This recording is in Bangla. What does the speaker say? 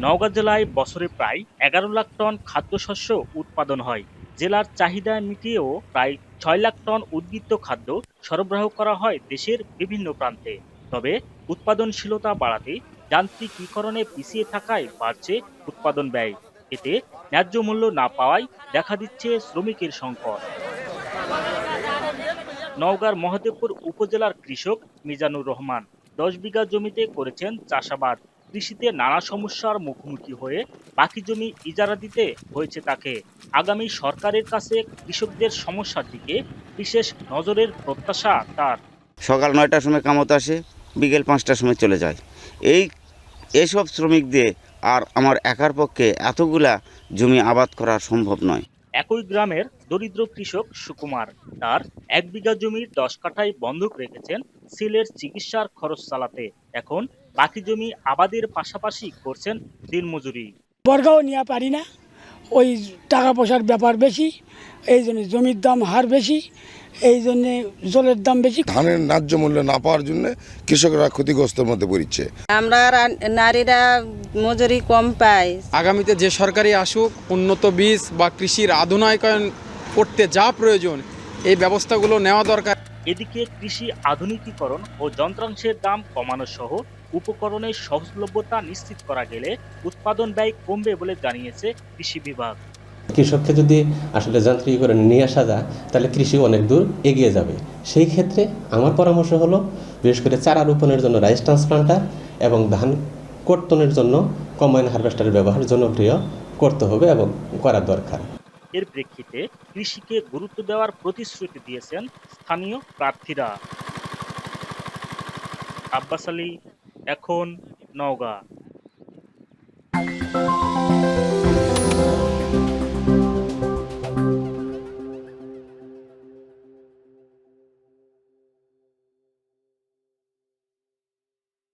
নওগাঁ জেলায় বছরে প্রায় ১১ লাখ টন খাদ্যশস্য উৎপাদন হয়। জেলার চাহিদা মিটিয়েও প্রায় ৬ লাখ টন উদ্বৃত্ত খাদ্য সরবরাহ করা হয় দেশের বিভিন্ন প্রান্তে। তবে উৎপাদনশীলতা বাড়াতে যান্ত্রিকীকরণে পিছিয়ে থাকায় বাড়ছে উৎপাদন ব্যয়। এতে ন্যায্য মূল্য না পাওয়ায় দেখা দিচ্ছে শ্রমিকের সংকট। নওগাঁর মহদেবপুর উপজেলার কৃষক মিজানুর রহমান ১০ বিঘা জমিতে করেছেন চাষাবাদ। কৃষিতে নানা সমস্যার মুখোমুখি হয়ে বাকি জমি ইজারা দিতে হয়েছে তাকে। আগামী সরকারের কাছে কৃষকদের সমস্যার দিকে বিশেষ নজরের প্রত্যাশা তার। সকাল ৯টার সময় কামতে আসে, বিকেল ৫টার সময় চলে যায়। এইসব শ্রমিক দিয়ে আর আমার একার পক্ষে এতগুলা জমি আবাদ করা সম্ভব নয়। একই গ্রামের দরিদ্র কৃষক সুকুমার তার ১ বিঘা জমির ১০ কাঠায় বন্ধক রেখেছেন ছেলের চিকিৎসার খরচ চালাতে। এখন বাকি জমি আবাদের পাশাপাশি করছেন দিনমজুরি। বর্গাও নিয়ে পারি না, ওই টাকা পয়সার ব্যাপার বেশি, এই জন্য জমির দাম হার বেশি, এই জন্যে জলের দাম বেশি। ধানের ন্যায্য মূল্য না পাওয়ার জন্য কৃষকরা ক্ষতিগ্রস্তের মধ্যে পড়ছে। আমরা নারীরা মজুরি কম পাই। আগামীতে যে সরকারি আসুক, উন্নত বীজ বা কৃষির আধুনিকায়ন করতে যা প্রয়োজন এই ব্যবস্থাগুলো নেওয়া দরকার। এদিকে কৃষি আধুনিকীকরণ ও যন্ত্রাংশের দাম কমানো সহ উপকরণের সহজলভ্যতা নিশ্চিত করা গেলে উৎপাদন ব্যয় কমবে বলে জানিয়েছে কৃষি বিভাগ। কৃষককে যদি আসলে যান্ত্রিকীকরণ নিয়ে আসা যায় তাহলে কৃষি অনেক দূর এগিয়ে যাবে। সেই ক্ষেত্রে আমার পরামর্শ হলো বিশেষ করে চারা রোপণের জন্য রাইস ট্রান্সপ্লান্টার এবং ধান কর্তনের জন্য কম্বাইন হারভেস্টারের ব্যবহার জনপ্রিয় করতে হবে এবং করা দরকার। এর প্রেক্ষিতে কৃষিকে গুরুত্ব দেওয়ার প্রতিশ্রুতি দিয়েছেন স্থানীয় প্রার্থীরা। আব্বাস আলী, এখন, নওগাঁ।